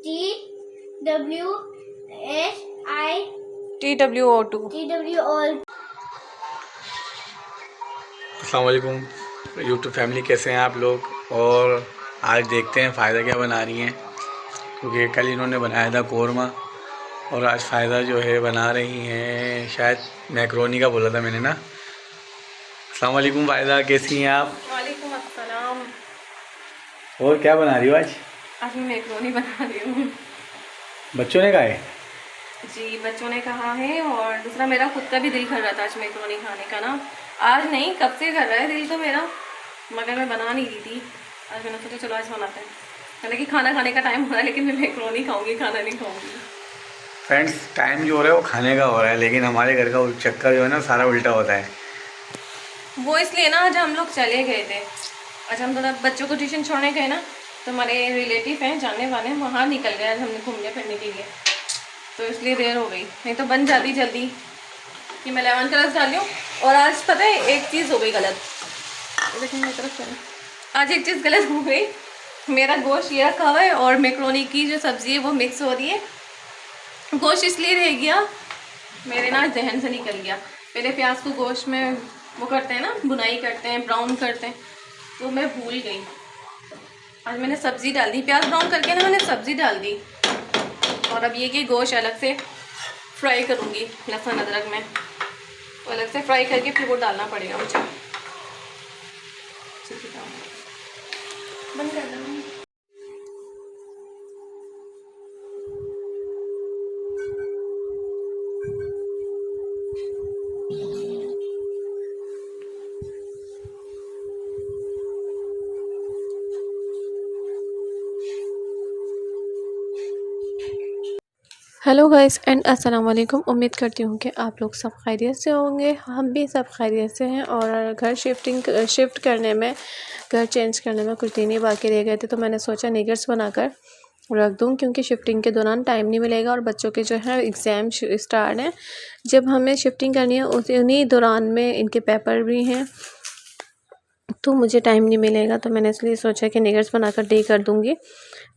TWO2। अस्सलाम वालेकुम YouTube family, कैसे हैं आप लोग। और आज देखते हैं फ़ायदा क्या बना रही हैं, क्योंकि कल इन्होंने बनाया था कोरमा और आज फ़ायदा जो है बना रही हैं, शायद मैक्रोनी का बोला था मैंने ना। अस्सलाम वालेकुम फ़ायदा, कैसी हैं आप। वालेकुम अस्सलाम। और क्या बना रही हो आज। आज मैं मैक्रोनी बना रही हूँ। बच्चों ने कहा है जी, बच्चों ने कहा है और दूसरा मेरा खुद का भी दिल कर रहा था आज मैक्रोनी खाने का ना। आज नहीं, कब से कर रहा है दिल तो मेरा, मगर मैं बना नहीं रही थी। आज मैंने सोचा चलो आज बनाते हैं। हालांकि खाना खाने का टाइम हो रहा है, लेकिन मैं मैक्रोनी खाऊंगी, खाना नहीं खाऊंगी। फ्रेंड्स, टाइम जो हो रहा है वो खाने का हो रहा है, लेकिन हमारे घर का चक्कर जो है ना सारा उल्टा होता है। वो इसलिए ना, आज हम लोग चले गए थे। आज हम थोड़ा बच्चों को ट्यूशन छोड़ने गए ना, तो हमारे रिलेटिव हैं, जानने वाले हैं, वहाँ निकल गए आज हमने घूमने फिरने के लिए, तो इसलिए देर हो गई। नहीं तो बन जाती जल्दी कि मैं लेमन कलर्स डाली हूँ। और आज पता है एक चीज़ हो गई गलत, देखिए मेरी तरफ से। आज एक चीज़ गलत हो गई, मेरा गोश्त ये रखा हुआ है और मैक्रोनी की जो सब्ज़ी है वो मिक्स हो रही है। गोश्त इसलिए रह गया, मेरे ना जहन से निकल गया। पहले प्याज को गोश्त में वो करते हैं ना, बुनाई करते हैं, ब्राउन करते हैं, तो मैं भूल गई। आज मैंने सब्ज़ी डाल दी, प्याज ब्राउन करके ना मैंने सब्ज़ी डाल दी। और अब ये कि गोश्त अलग से फ्राई करूँगी लहसुन अदरक में, तो अलग से फ्राई करके फिर वो डालना पड़ेगा मुझे। बंद कर दूँगी। हेलो गाइस एंड अस्सलाम वालेकुम। उम्मीद करती हूँ कि आप लोग सब खैरियत से होंगे, हम भी सब खैरियत से हैं। और घर शिफ्ट करने में, घर चेंज करने में कुछ दिन ही बाकी रह गए थे, तो मैंने सोचा निगर्स बनाकर रख दूँ, क्योंकि शिफ्टिंग के दौरान टाइम नहीं मिलेगा और बच्चों के जो है एग्ज़ाम स्टार्ट हैं। जब हमें शिफ्टिंग करनी है उन्हीं दौरान में इनके पेपर भी हैं, तो मुझे टाइम नहीं मिलेगा। तो मैंने इसलिए सोचा कि निगर्स बनाकर डे कर दूँगी,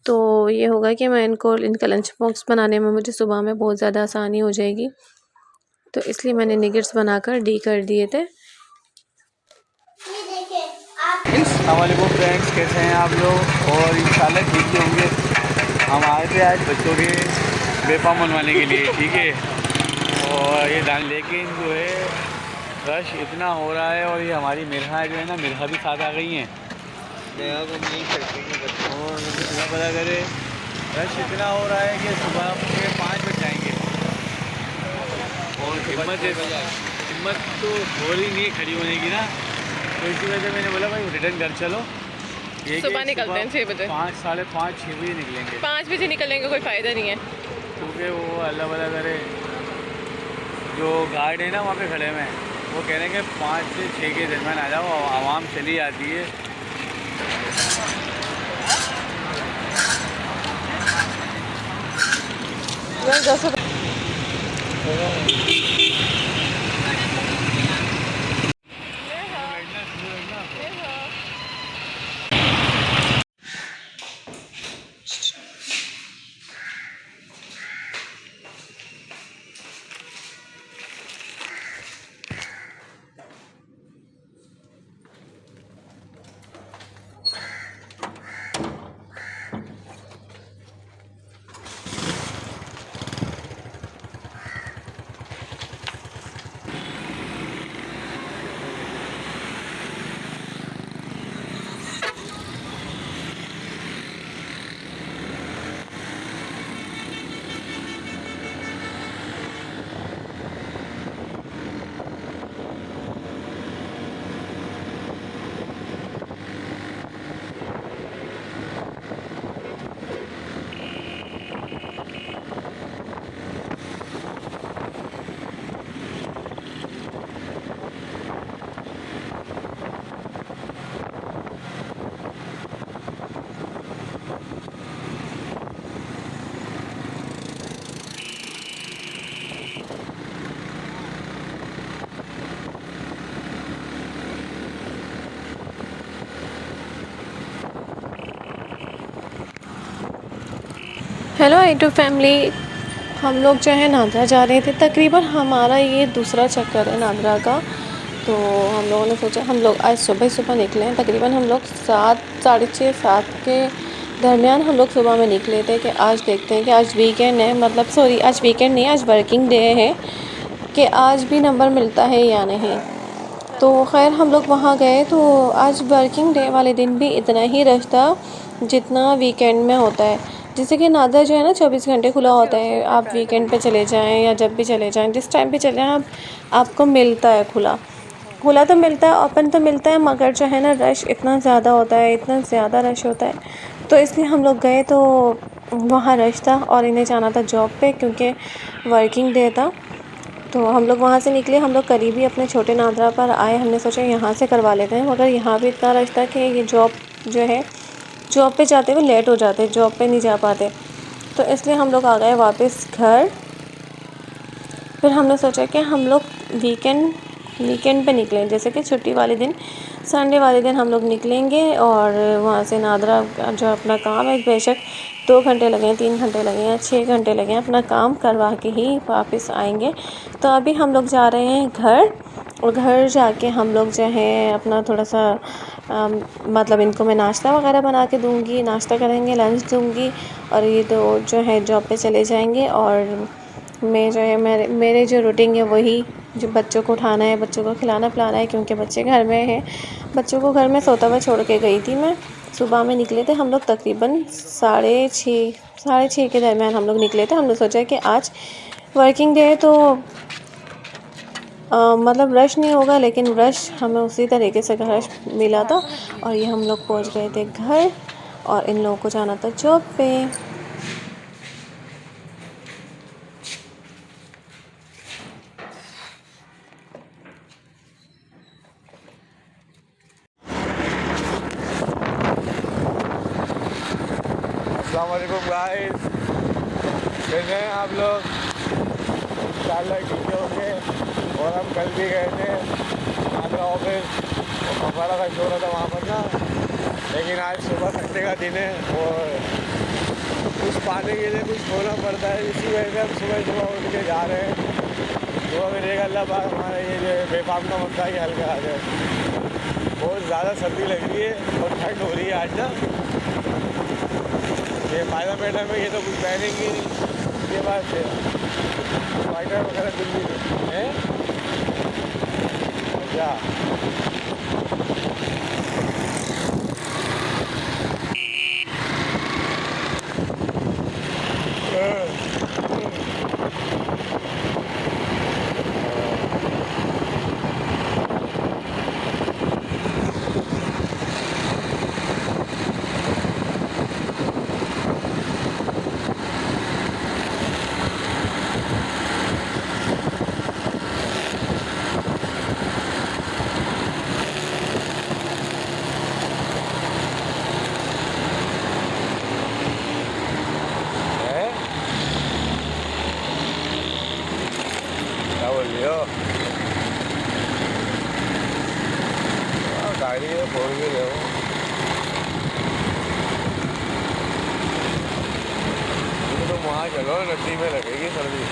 तो ये होगा कि मैं इनका लंच बॉक्स बनाने में मुझे सुबह में बहुत ज़्यादा आसानी हो जाएगी। तो इसलिए मैंने निगर्स बनाकर डी कर दिए थे। अस्सलाम वालेकुम फ्रेंड्स, कैसे हैं आप लोग। और इंशाल्लाह ठीक ही होंगे। हम आए थे आज बच्चों के बेफाम बनवाने के लिए, ठीक है। और ये दान, लेकिन जो है रश इतना हो रहा है, और ये हमारी मिर्हा जो है ना, मिर्हा भी साथ आ गई हैं। और अल्लाह पता करे, रश इतना हो रहा है कि सुबह के 5 बज जाएंगे। और हिम्मत तो हो रही नहीं खड़ी होने की ना, तो इसी वजह से मैंने बोला भाई रिटर्न घर चलो। सुबह निकलते हैं 6 बजे, 5, साढ़े 5, 6 बजे निकलेंगे। 5 बजे निकलने का कोई फ़ायदा नहीं है, क्योंकि वो अल्लाह भला करे जो गार्ड है ना वहाँ पे खड़े हुए हैं, वो कह रहे हैं कि 5 से 6 के दरमियान आ जाओ, आवाम चली आती है। हेलो आई2 फैमिली। हम लोग जो है नादरा जा रहे थे, तकरीबन हमारा ये दूसरा चक्कर है नादरा का। तो हम लोगों ने सोचा, हम लोग आज सुबह सुबह निकले हैं। तकरीबन हम लोग 7, साढ़े 6, 7 के दरमियान हम लोग सुबह में निकले थे कि आज देखते हैं कि आज वीकेंड है, मतलब सॉरी आज वीकेंड नहीं, आज वर्किंग डे है, कि आज भी नंबर मिलता है या नहीं। तो खैर हम लोग वहाँ गए तो आज वर्किंग डे वाले दिन भी इतना ही रश था जितना वीकेंड में होता है। जैसे कि नादरा जो है ना 24 घंटे खुला होता है। आप वीकेंड पे चले जाएं या जब भी चले जाएं, जिस टाइम पे चले जाएं आपको मिलता है खुला। खुला तो मिलता है, ओपन तो मिलता है, मगर जो है ना रश इतना ज़्यादा होता है, इतना ज़्यादा रश होता है। तो इसलिए हम लोग गए तो वहाँ रश था और इन्हें जाना था जॉब पे क्योंकि वर्किंग डे था। तो हम लोग वहाँ से निकले, हम लोग करीबी अपने छोटे नादरा पर आए। हमने सोचा यहाँ से करवा लेते हैं, मगर यहाँ भी इतना रश था कि ये जॉब जो है, जॉब पे जाते हुए लेट हो जाते, जॉब पे नहीं जा पाते। तो इसलिए हम लोग आ गए वापस घर। फिर हमने सोचा कि हम लोग वीकेंड पे निकलें, जैसे कि छुट्टी वाले दिन, संडे वाले दिन हम लोग निकलेंगे और वहाँ से नादरा जो अपना काम है, बेशक 2 घंटे लगें, 3 घंटे लगें या 6 घंटे लगें, अपना काम करवा के ही वापस आएंगे। तो अभी हम लोग जा रहे हैं घर, और घर जाके हम लोग जो है अपना थोड़ा सा मतलब इनको मैं नाश्ता वगैरह बना के दूँगी, नाश्ता करेंगे, लंच दूँगी, और ये तो जो है जॉब पे चले जाएंगे। और मैं जो है मेरे जो रूटीन है वही, जो बच्चों को उठाना है, बच्चों को खिलाना पिलाना है, क्योंकि बच्चे घर में हैं। बच्चों को घर में सोता हुआ छोड़ के गई थी मैं। सुबह में निकले थे हम लोग तकरीबन 6:30 के दरमियान हम लोग निकले थे। हमने सोचा कि आज वर्किंग डे है तो मतलब रश नहीं होगा, लेकिन रश हमें उसी तरीके से रश मिला था। और ये हम लोग पहुंच गए थे घर और इन लोगों को जाना था जॉब पे। अस्सलाम वालेकुम गाइस, कैसे हैं आप लोग? इंशाल्लाह ठीक होंगे। और हम कल भी गए थे नादरा ऑफिस, और कपड़ा का शो रहा था वहाँ पर ना, लेकिन आज सुबह संडे का दिन है और कुछ पाने के लिए कुछ खोना पड़ता है, इसी वजह से हम सुबह सुबह उठ के जा रहे हैं। सुबह में देख अल्लाह पाक हमारा ये जो बेफाम का मसला है हल्का आ जाए। बहुत ज़्यादा सर्दी लग रही है और ठंड हो रही है आज ना। ये फ़ायदा पैदा में ये तो कुछ पहनेंगे नहीं, ये बात है। स्वेटर वगैरह कुछ भी है क्या? क्या बोल रही हो? गाड़ी है, 4 व्हीलर है वो। तुम वहाँ चलो, नदी में लगेगी सर्दी।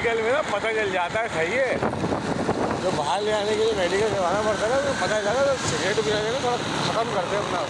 मेडिकल में ना पता चल जाता है, सही है। जो बाहर ले आने के लिए मेडिकल करवाना पड़ता है ना, तो पता चला तो सिगरेट पीना देना थोड़ा ख़त्म करते हैं अपना।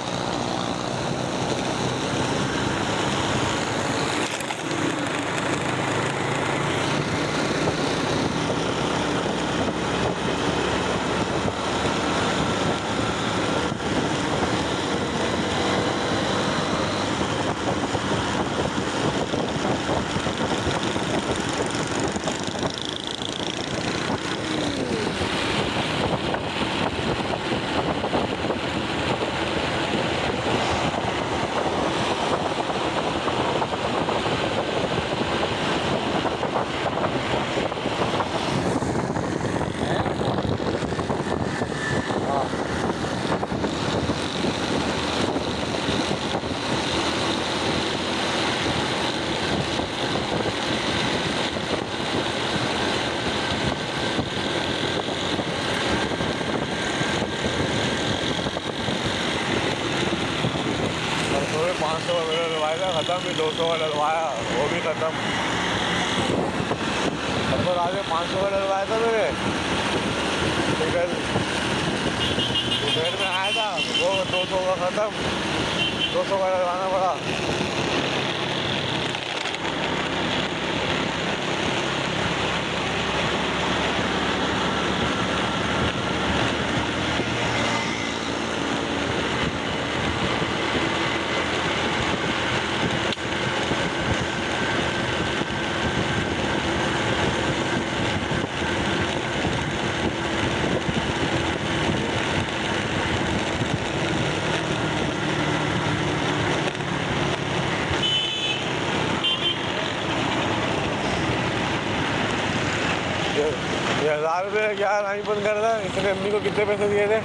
तो 500 का मेरा डलवाया था, ख़त्म। भी 200 का डलवाया, वो भी ख़त्म। तो आगे 500 का डलवाया था मेरे, टिकट में आया था, वो 200 का ख़त्म, 200 का डलवाना पड़ा। ये 1000 रुपये क्या नहीं बंद कर रहा। इसने अम्मी को कितने पैसे दिए थे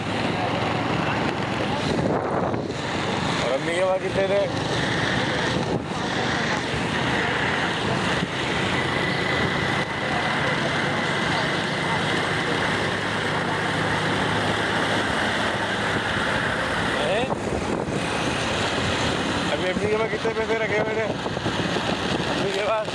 और अम्मी के पास कितने थे? अभी अम्मी के पास कितने पैसे रखे मैंने अम्मी के पास?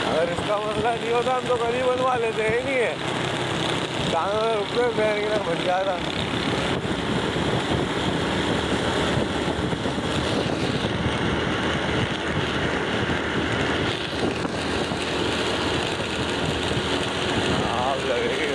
अगर इसका मसला नहीं होता हम तो गरीब बनवा लेते ही नहीं है। दानों में रुपये बहन के बन जाता। आप लगेगी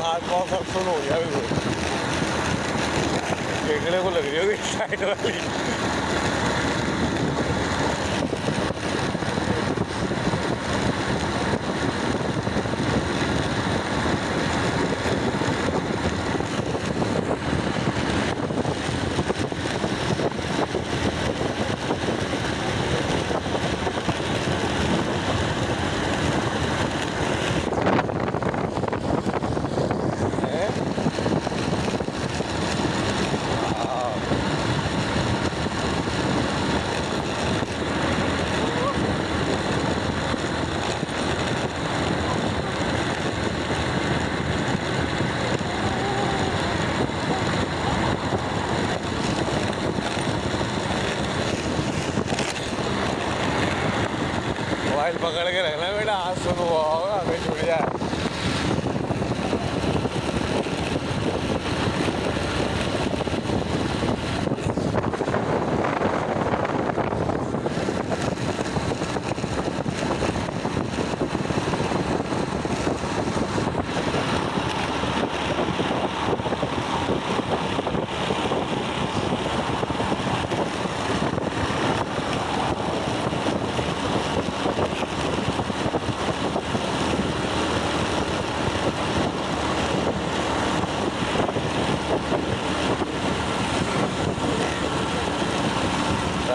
हाथ पाँव सब सुन हो गया बिल्कुल। देखने को लग रही होगी साइड वाली। मोबाइल पकड़ के रखना बेटा, हाथ सुन हुआ होगा हमें छूट जाए।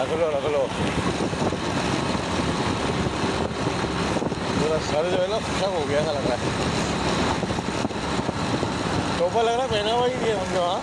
रख लो। पूरा सर जो है ना खत्म हो गया ऐसा लग रहा है। टोपा लग रहा है पहना हुआ ही नहीं हमने वहाँ।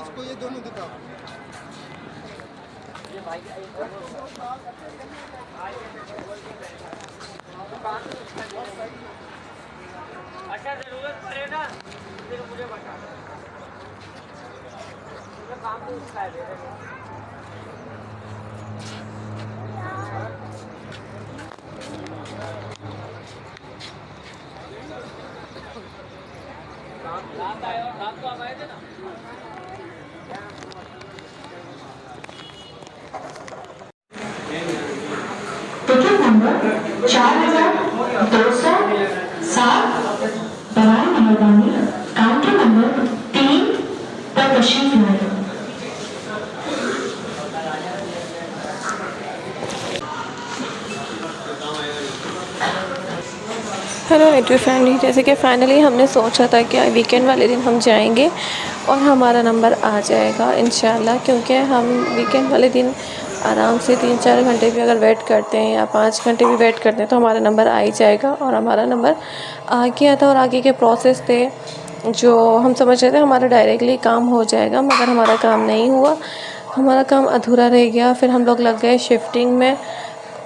उसको ये दोनों दिखाओ। अच्छा जरूरत पड़े ना फिर मुझे बता काम तो उसका है। रात आए और रात को आप आए थे ना। टिकट नंबर 4207 बराए मेहरबानी काउंटर नंबर 3 पर तशरीफ लाएं। हेलो एटवी फैमिली, जैसे कि फ़ाइनली हमने सोचा था कि वीकेंड वाले दिन हम जाएंगे और हमारा नंबर आ जाएगा इंशाल्लाह, क्योंकि हम वीकेंड वाले दिन आराम से 3-4 घंटे भी अगर वेट करते हैं या 5 घंटे भी वेट करते हैं तो हमारा नंबर आ ही जाएगा। और हमारा नंबर आ गया था और आगे के प्रोसेस थे जो हम समझ रहे थे हमारा डायरेक्टली काम हो जाएगा, मगर हमारा काम नहीं हुआ, हमारा काम अधूरा रह गया। फिर हम लोग लग गए शिफ्टिंग में,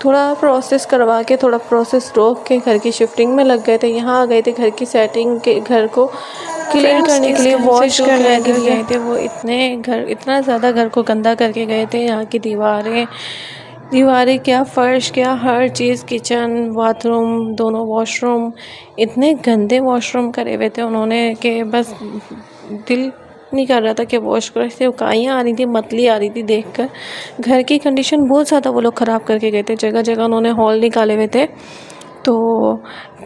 थोड़ा प्रोसेस करवा के, थोड़ा प्रोसेस रोक के घर की शिफ्टिंग में लग गए थे। यहाँ आ गए थे घर की सेटिंग के, घर को क्लीन करने के लिए, वॉश करने के लिए गए थे। वो इतना ज़्यादा घर को गंदा करके गए थे। यहाँ की दीवारें क्या, फ़र्श क्या, हर चीज़, किचन, बाथरूम, दोनों वॉशरूम, इतने गंदे वॉशरूम करे हुए थे उन्होंने कि बस दिल नहीं कर रहा था कि वॉश करो। इससे काइयाँ आ रही थी, मतली आ रही थी देखकर। घर की कंडीशन बहुत ज़्यादा वो लोग ख़राब करके गए थे। जगह जगह उन्होंने हॉल निकाले हुए थे। तो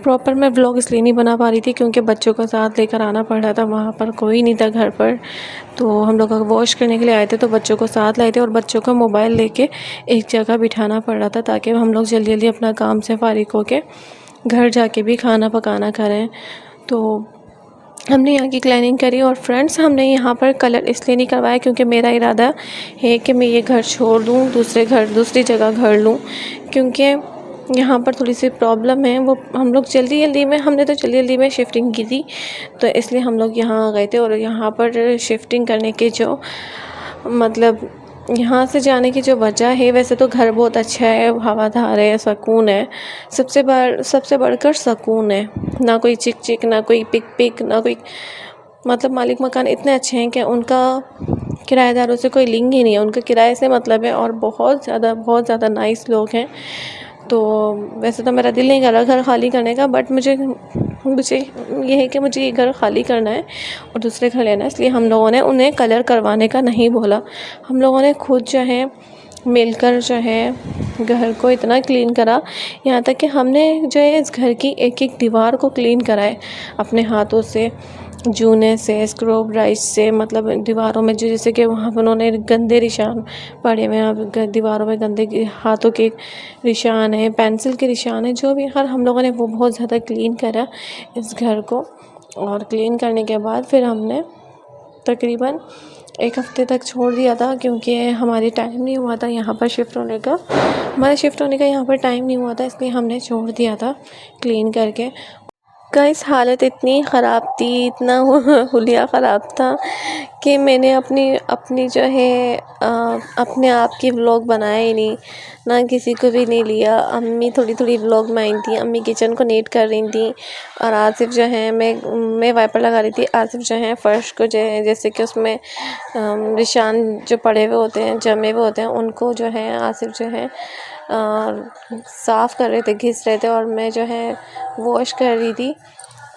प्रॉपर मैं व्लॉग इसलिए नहीं बना पा रही थी क्योंकि बच्चों को साथ लेकर आना पड़ रहा था, वहाँ पर कोई नहीं था घर पर। तो हम लोग वॉश करने के लिए आए थे तो बच्चों को साथ लाए थे और बच्चों का मोबाइल लेके एक जगह बिठाना पड़ रहा था ताकि हम लोग जल्दी जल्दी अपना काम से फारिग होके घर जाके भी खाना पकाना करें। तो हमने यहाँ की क्लीनिंग करी। और फ्रेंड्स, हमने यहाँ पर कलर इसलिए नहीं करवाया क्योंकि मेरा इरादा है कि मैं ये घर छोड़ दूँ, दूसरी जगह घर लूँ, क्योंकि यहाँ पर थोड़ी सी प्रॉब्लम है। वो हम लोग हमने तो जल्दी जल्दी में शिफ्टिंग की थी, तो इसलिए हम लोग यहाँ आ गए थे। और यहाँ पर शिफ्टिंग करने के जो मतलब यहाँ से जाने की जो वजह है, वैसे तो घर बहुत अच्छा है, हवादार है, सुकून है, सबसे बढ़कर सुकून है। ना कोई चिक चिक, ना कोई पिक पिक, ना कोई मतलब मालिक मकान इतने अच्छे हैं कि उनका किराएदारों से कोई लिंक ही नहीं है, उनका किराए से मतलब है। और बहुत ज़्यादा नाइस लोग हैं। तो वैसे तो मेरा दिल नहीं कर रहा घर खाली करने का, बट मुझे ये है कि मुझे ये घर खाली करना है और दूसरे घर लेना है। इसलिए हम लोगों ने उन्हें कलर करवाने का नहीं बोला। हम लोगों ने खुद जो है मिलकर जो है घर को इतना क्लीन करा, यहाँ तक कि हमने जो है इस घर की एक एक दीवार को क्लीन करा है अपने हाथों से, जूने से, स्क्रब ब्रश से। मतलब दीवारों में जो जैसे कि वहाँ पर उन्होंने गंदे निशान पड़े हुए हैं, दीवारों में गंदे हाथों के निशान है, पेंसिल के निशान है, जो भी हर हम लोगों ने वो बहुत ज़्यादा क्लीन करा इस घर को। और क्लीन करने के बाद फिर हमने तकरीबन 1 हफ़्ते तक छोड़ दिया था, क्योंकि हमारी टाइम नहीं हुआ था यहाँ पर शिफ्ट होने का। हमारे शिफ्ट होने का यहाँ पर टाइम नहीं हुआ था, इसलिए हमने छोड़ दिया था क्लीन करके। गाइस हालत इतनी ख़राब थी, इतना हुलिया ख़राब था कि मैंने अपनी जो है अपने आप की व्लॉग बनाया ही नहीं, ना किसी को भी नहीं लिया। अम्मी थोड़ी व्लॉग में आई थी, अम्मी किचन को नीट कर रही थी, और आसिफ जो है मैं वाइपर लगा रही थी। आसिफ जो है फ़र्श को जो है जैसे कि उसमें निशान जो पड़े हुए होते हैं, जमे हुए होते हैं, उनको जो है आसिफ जो है साफ़ कर रहे थे, घिस रहे थे, और मैं जो है वॉश कर रही थी।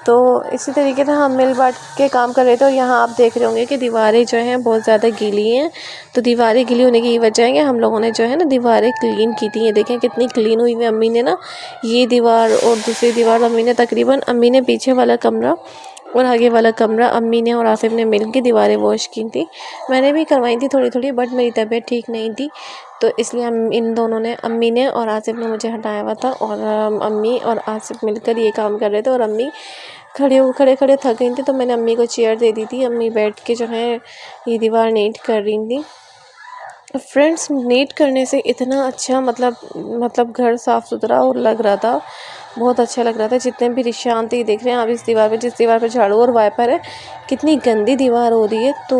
तो इसी तरीके से हम मिल बांट के काम कर रहे थे। और यहाँ आप देख रहे होंगे कि दीवारें जो हैं बहुत ज़्यादा गीली हैं। तो दीवारें गीली होने की वजह है कि हम लोगों ने जो है ना दीवारें क्लीन की थी। ये देखें कितनी क्लीन हुई हुई अम्मी ने ना, ये दीवार और दूसरी दीवार अम्मी ने तकरीबन, अम्मी ने पीछे वाला कमरा और आगे वाला कमरा अम्मी ने और आसिफ ने मिल के दीवारें वॉश की थी। मैंने भी करवाई थी थोड़ी, बट मेरी तबीयत ठीक नहीं थी, तो इसलिए इन दोनों ने, अम्मी ने और आसिफ ने मुझे हटाया हुआ था। और अम्मी और आसिफ मिलकर ये काम कर रहे थे। और अम्मी खड़े थक गई थी, तो मैंने अम्मी को चेयर दे दी थी। अम्मी बैठ के जो है ये दीवार नीट कर रही थी। फ्रेंड्स, नीट करने से इतना अच्छा मतलब घर साफ़ सुथरा और लग रहा था, बहुत अच्छा लग रहा था। जितने भी निशान थे देख रहे हैं आप इस दीवार पे, जिस दीवार पे झाड़ू और वाइपर है, कितनी गंदी दीवार हो रही है। तो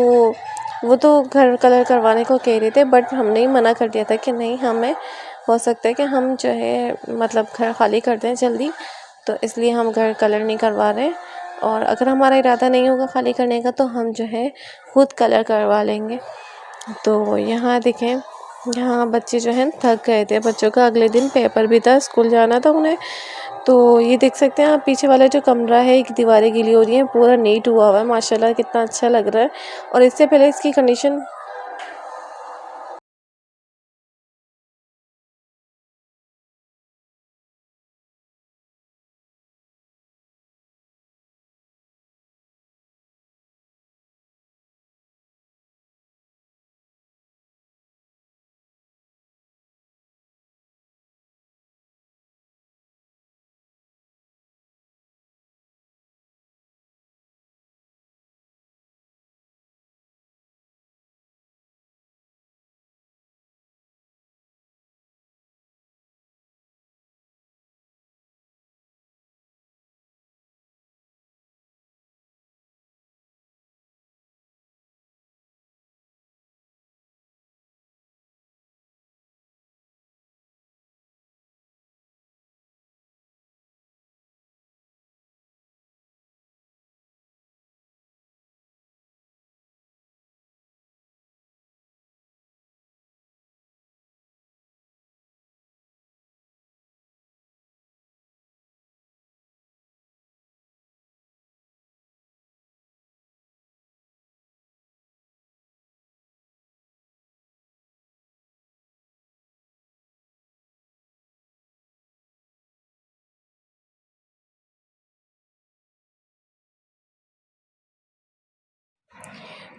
वो तो घर कलर करवाने को कह रहे थे, बट हमने ही मना कर दिया था कि नहीं, हमें हो सकता है कि हम जो है मतलब घर खाली कर दें जल्दी, तो इसलिए हम घर कलर नहीं करवा रहे। और अगर हमारा इरादा नहीं होगा खाली करने का, तो हम जो है खुद कलर करवा लेंगे। तो यहाँ देखें, यहाँ बच्चे जो हैं थक गए थे। बच्चों का अगले दिन पेपर भी था, स्कूल जाना था उन्हें। तो ये देख सकते हैं आप, पीछे वाला जो कमरा है, एक दीवारें गीली हो रही हैं, पूरा नीट हुआ हुआ है, माशाल्लाह कितना अच्छा लग रहा है। और इससे पहले इसकी कंडीशन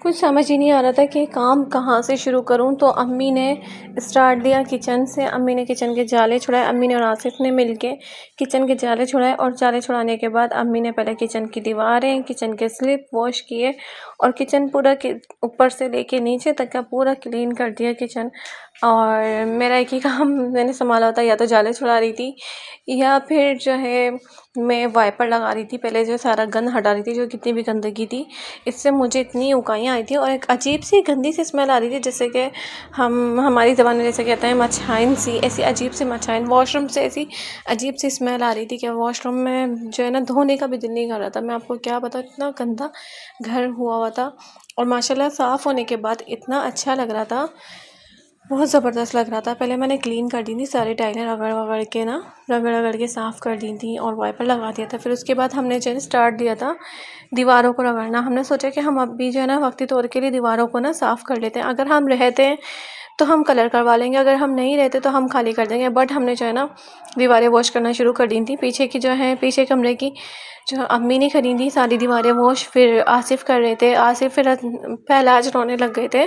कुछ समझ ही नहीं आ रहा था कि काम कहाँ से शुरू करूँ। तो अम्मी ने स्टार्ट दिया किचन से। अम्मी ने किचन के जाले छुड़ाए, अम्मी ने और आसिफ ने मिलके किचन के जाले छुड़ाए। और जाले छुड़ाने के बाद अम्मी ने पहले किचन की दीवारें, किचन के स्लिप वॉश किए, और किचन पूरा ऊपर से लेके नीचे तक का पूरा क्लीन कर दिया किचन। और मेरा एक ही काम मैंने संभाला होता, या तो जाले छुड़ा रही थी, या फिर जो है मैं वाइपर लगा रही थी, पहले जो सारा गंद हटा रही थी, जो कितनी भी गंदगी थी। इससे मुझे इतनी उकाइयाँ आई थी, और एक अजीब सी गंदी सी स्मेल आ रही थी, जैसे कि हमारी ज़बान में जैसे कहते हैं मच्छाइन सी, ऐसी अजीब सी मच्छाइन। वॉशरूम से ऐसी अजीब सी स्मेल आ रही थी कि वॉशरूम में जो है ना धोने का भी दिल नहीं कर रहा था। मैं आपको क्या बताऊँ, इतना गंदा घर हुआ था। और माशाल्लाह साफ़ होने के बाद इतना अच्छा लग रहा था। बहुत ज़बरदस्त लग रहा था। पहले मैंने क्लीन कर दी थी सारी टाइलें, रगड़ के ना, रगड़ के साफ़ कर दी थी और वाइपर लगा दिया था। फिर उसके बाद हमने जो है स्टार्ट दिया था दीवारों को रगड़ना। हमने सोचा कि हम अभी जो है ना वक्ती तौर के लिए दीवारों को ना साफ़ कर लेते हैं। अगर हम रहते हैं तो हम कलर करवा लेंगे, अगर हम नहीं रहते तो हम खाली कर देंगे। बट हमने जो है ना दीवारें वॉश करना शुरू कर दी थी। पीछे की जो है, पीछे कमरे की जो अम्मी ने खरीदी सारी दीवारें वॉश। फिर आसिफ कर रहे थे। आसिफ फिर पहले आज रोने लग गए थे,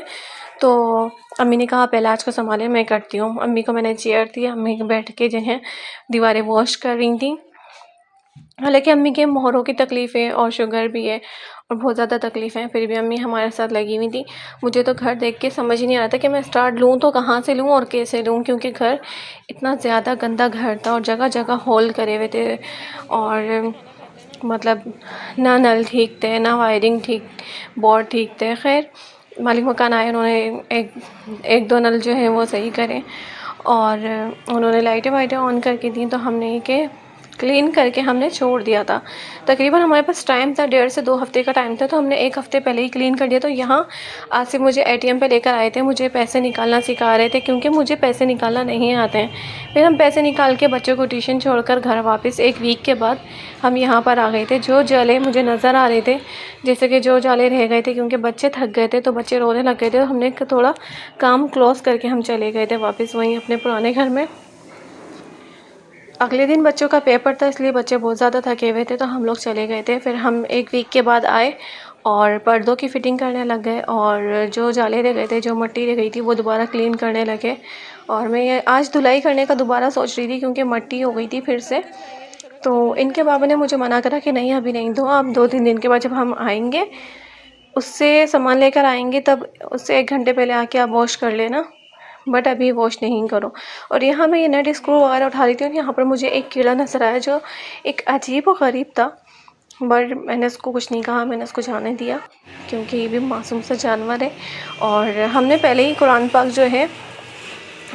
तो अम्मी ने कहा पहले आज को संभाले, मैं करती हूँ। अम्मी को मैंने चेयर दी, अम्मी बैठ के जो है दीवारें वॉश कर रही थी। हालांकि अम्मी के मोहरों की तकलीफ़ है और शुगर भी है और बहुत ज़्यादा तकलीफ़ है, फिर भी अम्मी हमारे साथ लगी हुई थी। मुझे तो घर देख के समझ ही नहीं आ रहा था कि मैं स्टार्ट लूँ तो कहाँ से लूँ और कैसे लूँ, क्योंकि घर इतना ज़्यादा गंदा घर था और जगह जगह होल करे हुए थे और मतलब ना नल ठीक थे, ना वायरिंग ठीक, बोर्ड ठीक थे। खैर मालिक मकान आए, उन्होंने एक दो नल जो है वो सही करे और उन्होंने लाइटें वाइटें ऑन करके दी, तो हमने के क्लीन करके हमने छोड़ दिया था। तकरीबन हमारे पास टाइम था 1.5 से 2 हफ़्ते का टाइम था, तो हमने 1 हफ़्ते पहले ही क्लीन कर दिया। तो यहाँ आसिफ मुझे एटीएम पे लेकर आए थे, मुझे पैसे निकालना सिखा रहे थे क्योंकि मुझे पैसे निकालना नहीं आते हैं। फिर हम पैसे निकाल के बच्चों को ट्यूशन छोड़कर घर वापस 1 वीक के बाद हम यहाँ पर आ गए थे। जो जाले मुझे नज़र आ रहे थे, जैसे कि जो जाले रह गए थे क्योंकि बच्चे थक गए थे, तो बच्चे रोने लग गए थे, तो हमने थोड़ा काम क्लोज़ करके हम चले गए थे वापस वहीं अपने पुराने घर में। अगले दिन बच्चों का पेपर था, इसलिए बच्चे बहुत ज़्यादा थके हुए थे, तो हम लोग चले गए थे। फिर हम 1 वीक के बाद आए और पर्दों की फ़िटिंग करने लग गए और जो जाले रह गए थे, जो मिट्टी रह गई थी, वो दोबारा क्लीन करने लगे। और मैं ये आज धुलाई करने का दोबारा सोच रही थी क्योंकि मिट्टी हो गई थी फिर से। तो इनके बाबा ने मुझे मना करा कि नहीं अभी नहीं धो, आप 2-3 दिन के बाद जब हम आएंगे उससे सामान लेकर आएंगे तब उससे 1 घंटे पहले आके आप वॉश कर लेना, बट अभी वॉश नहीं करो। और यहाँ मैं ये नट स्क्रू वगैरह उठा रही थी और यहाँ पर मुझे एक कीड़ा नजर आया जो एक अजीब और ग़रीब था, बट मैंने उसको कुछ नहीं कहा, मैंने उसको जाने दिया क्योंकि ये भी मासूम सा जानवर है। और हमने पहले ही कुरान पाक जो है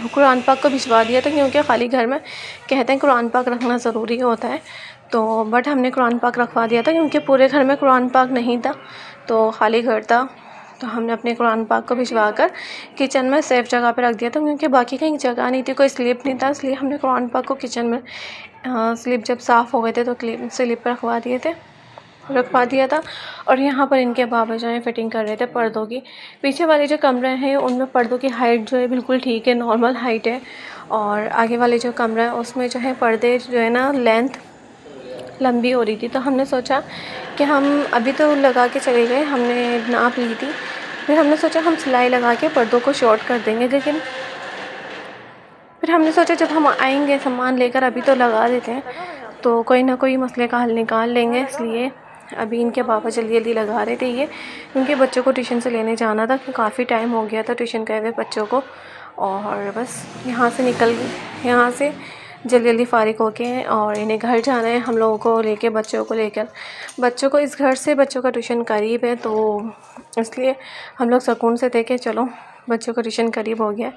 कुरान पाक को भिजवा दिया था क्योंकि खाली घर में कहते हैं कुरान पाक रखना ज़रूरी होता है, तो बट हमने कुरान पाक रखवा दिया था क्योंकि पूरे घर में कुरान पाक नहीं था, तो खाली घर था, तो हमने अपने कुरान पाक को भिजवा कर किचन में सेफ़ जगह पे रख दिया था क्योंकि बाकी कहीं जगह नहीं थी, कोई स्लिप नहीं था, इसलिए हमने कुरान पाक को किचन में स्लिप जब साफ़ हो गए थे तो स्लिप रखवा दिया था। और यहाँ पर इनके बाबा जो है फिटिंग कर रहे थे पर्दों की। पीछे वाले जो कमरे हैं उनमें पर्दों की हाइट जो है बिल्कुल ठीक है, नॉर्मल हाइट है, और आगे वाले जो कमरा है उसमें जो है पर्दे जो है ना लेंथ लंबी हो रही थी, तो हमने सोचा कि हम अभी तो लगा के चले गए, हमने नाप ली थी, फिर हमने सोचा हम सिलाई लगा के पर्दों को शॉर्ट कर देंगे, लेकिन फिर हमने सोचा जब हम आएंगे सामान लेकर अभी तो लगा देते हैं तो कोई ना कोई मसले का हल निकाल लेंगे, इसलिए अभी इनके पापा जल्दी जल्दी लगा रहे थे ये, क्योंकि बच्चों को ट्यूशन से लेने जाना था, काफ़ी टाइम हो गया था ट्यूशन गए हुए बच्चों को, और बस यहाँ से जल्दी जल्दी फ़ारिग होके और इन्हें घर जाना है हम लोगों को लेके, बच्चों को इस घर से बच्चों का ट्यूशन करीब है, तो इसलिए हम लोग सुकून से थे कि चलो बच्चों का ट्यूशन करीब हो गया।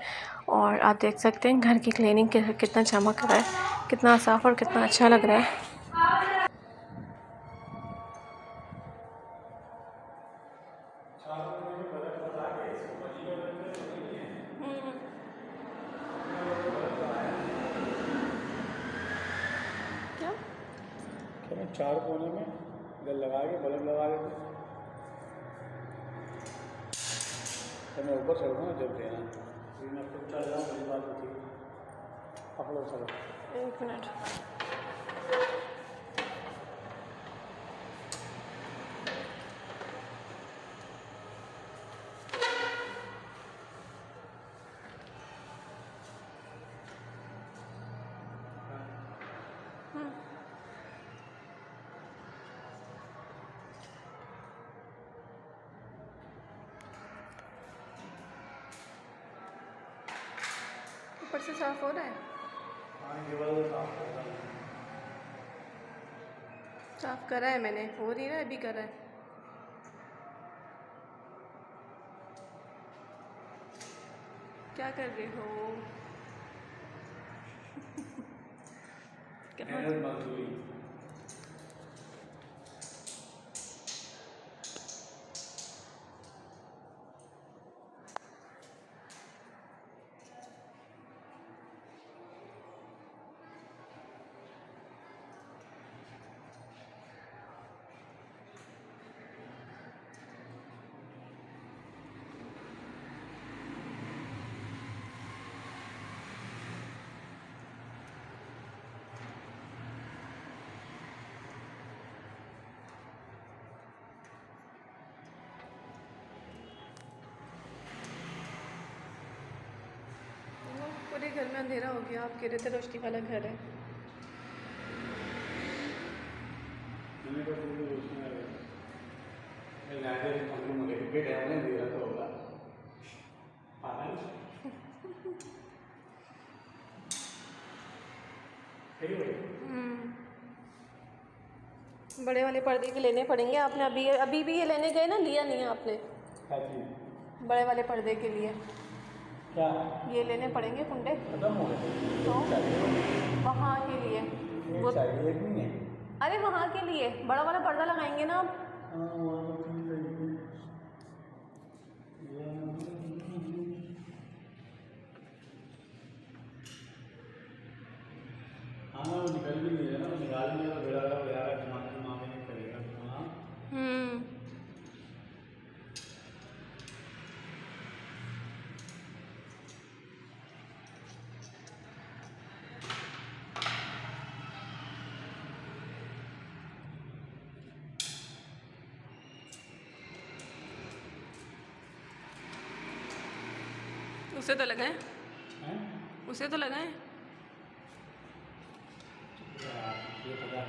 और आप देख सकते हैं घर की क्लीनिंग कितना चमक रहा है, कितना साफ़ और कितना अच्छा लग रहा है। क्या 4 कोने में इधर लगा के बल्ब लगा देते, तो मैं ऊपर चढ़ूँगा जब देना, मैं खुद चढ़ जाऊँ मेरी बात होती है, आप लोग चलो 1 मिनट। ऊपर से साफ़ हो रहा है, साफ़ करा है मैंने, हो नहीं रहा है, अभी करा है। क्या कर रहे हो? अंधेरा हो गया, आप कह रहे थे रोशनी वाला घर है। बड़े वाले पर्दे के लेने पड़ेंगे। आपने अभी अभी भी ये लेने गए ना, लिया नहीं है आपने बड़े वाले पर्दे के लिए? क्या ये लेने पड़ेंगे कुंडे खत्म हो गए? तो वहाँ के लिए वो, चाहिए नहीं है। अरे वहाँ के लिए बड़ा वाला पर्दा लगाएंगे ना आप। हाँ निकल भी नहीं है ना, निकालेंगे तो बेड़ा का बेड़ा दिमाग में नहीं करेगा। हाँ उसे तो लगाए, हैं? उसे तो लगाए। ये पता है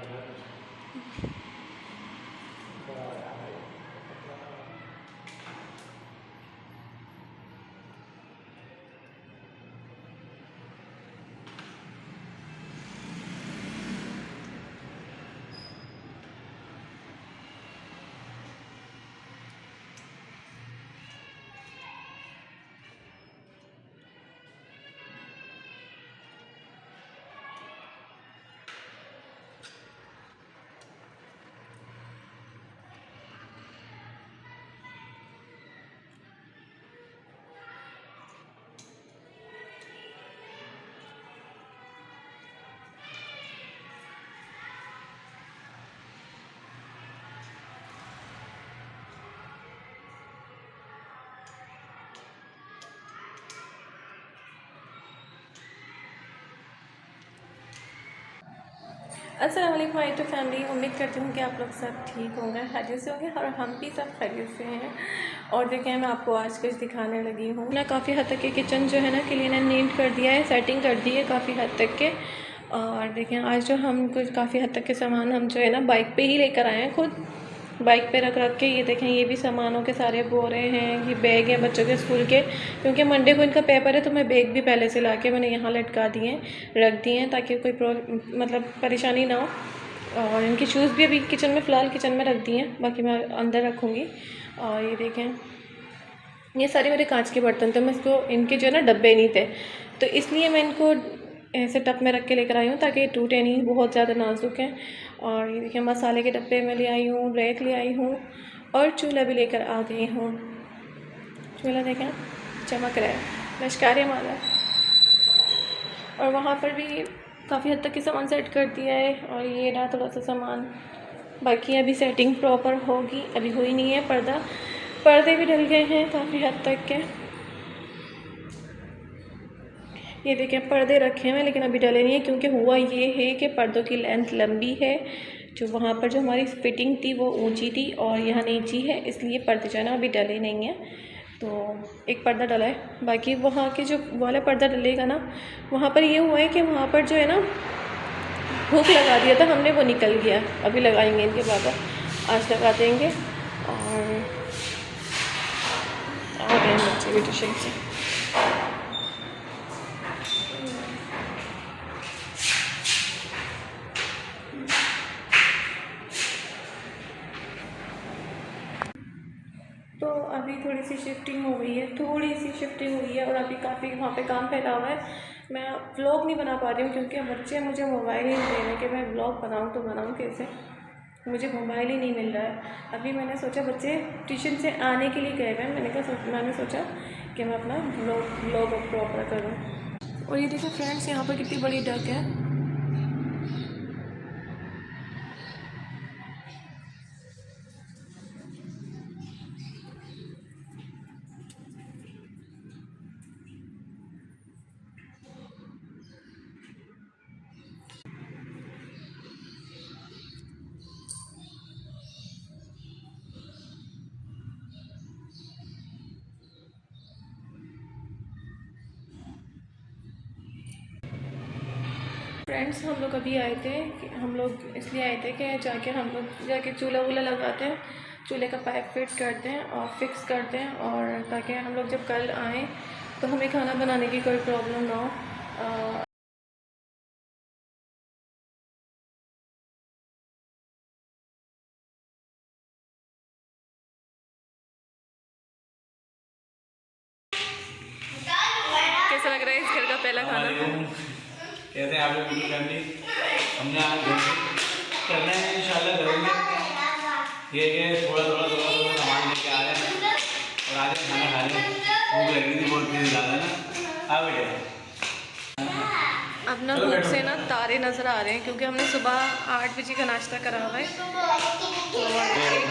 अस्सलाम वालेकुम माय यूट्यूब फैमिली। उम्मीद करती हूँ कि आप लोग सब ठीक होंगे, खैरियत से होंगे, और हम भी सब खैरियत से हैं। और देखें, मैं आपको आज कुछ दिखाने लगी हूँ ना। काफ़ी हद तक के किचन जो है ना क्लीन एंड नीट कर दिया है, सेटिंग कर दी है काफ़ी हद तक के। और देखें, आज जो हम कुछ काफ़ी हद तक के सामान हम जो है ना बाइक पे ही लेकर आए हैं, खुद बाइक पे रख रख के। ये देखें, ये भी सामानों के सारे बोरे हैं, ये बैग हैं बच्चों के स्कूल के, क्योंकि मंडे को इनका पेपर है। तो मैं बैग भी पहले से लाके मैंने यहाँ लटका दिए, रख दिए हैं, ताकि कोई मतलब परेशानी ना हो। और इनके शूज़ भी अभी किचन में, फ़िलहाल किचन में रख दिए हैं, बाकी मैं अंदर रखूँगी। और ये देखें, ये सारे मेरे कांच के बर्तन थे। मैं इसको, इनके जो है ना डब्बे नहीं थे, तो इसलिए मैं इनको ऐसे टब में रख के लेकर आई हूँ, ताकि ये टूटे नहीं, बहुत ज़्यादा नाजुक हैं। और ये देखिए, मसाले के डब्बे मैं ले आई हूँ, रैक ले आई हूँ, और चूल्हा भी लेकर आ गई हूँ। चूल्हा देखें चमक रहा है, लश्कारे माला। और वहाँ पर भी काफ़ी हद तक के सामान सेट कर दिया है। और ये रहा थोड़ा सा सामान, बाकी अभी सेटिंग प्रॉपर होगी, अभी हुई नहीं है। पर्दे भी डल गए हैं काफ़ी हद तक के। ये देखें, पर्दे रखे हैं लेकिन अभी डले नहीं है, क्योंकि हुआ ये है कि पर्दों की लेंथ लंबी है। जो वहाँ पर जो हमारी फिटिंग थी वो ऊंची थी, और यहाँ नीची है, इसलिए पर्दे जो है ना अभी डले नहीं हैं। तो एक पर्दा डला है, बाकी वहाँ के जो वाला पर्दा डलेगा ना, वहाँ पर ये हुआ है कि वहाँ पर जो है ना हुक लगा दिया था हमने, वो निकल गया। अभी लगाएंगे इनके पापा, आज लगा देंगे। और आ गए बच्चे भी ट्यूशन से। तो अभी थोड़ी सी शिफ्टिंग हो गई है, थोड़ी सी शिफ्टिंग हुई है, और अभी काफ़ी वहाँ पे काम फैला हुआ है। मैं व्लॉग नहीं बना पा रही हूँ, क्योंकि बच्चे मुझे मोबाइल ही नहीं दे रहे कि मैं व्लॉग बनाऊँ, तो बनाऊँ कैसे? मुझे मोबाइल ही नहीं मिल रहा है। अभी मैंने सोचा, बच्चे ट्यूशन से आने के लिए गए हुए हैं, मैंने सोचा कि मैं अपना व्लॉग प्रॉपर करूँ। और ये देखो फ्रेंड्स, यहाँ पर कितनी बड़ी डक है। फ्रेंड्स हम लोग अभी आए थे हम लोग इसलिए आए थे कि हम लोग जाके चूल्हा वूल्हा लगाते हैं, चूल्हे का पाइप फिट करते हैं और फिक्स करते हैं, और ताकि हम लोग जब कल आएँ तो हमें खाना बनाने की कोई प्रॉब्लम ना हो। कैसा लग रहा है इस घर का पहला खाना? कैसे हैं आप लोग की फैमिली? हमने आज घर से करना है इंशाल्लाह करेंगे। ये थोड़ा सामान लेके आ रहे हैं और आज खाना खा रहे हैं। भूख लगी थी बहुत तेज ज़्यादा ना। आ गए अब ना भूख से ना तारे नज़र आ रहे हैं क्योंकि हमने सुबह 8 बजे का नाश्ता करा हुआ है और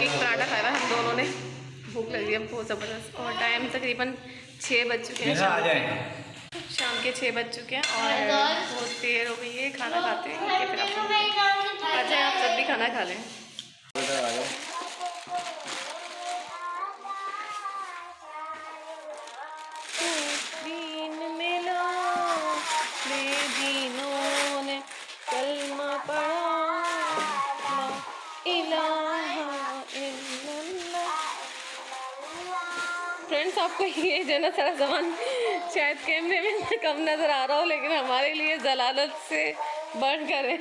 एक पराठा खाया है हम दोनों ने। भूख लगी है बहुत ज़बरदस्त और टाइम तकरीबन 6 बज चुके हैं, शाम के 6 बज चुके हैं और बहुत देर हो गई है खाना खाते हैं। फिर आ जाए आप सब भी खाना खा लें। फ्रेंड्स आपको ये जो ना सारा सामान शायद कैमरे में कम नज़र आ रहा हो, लेकिन हमारे लिए जलालत से बढ़ कर है।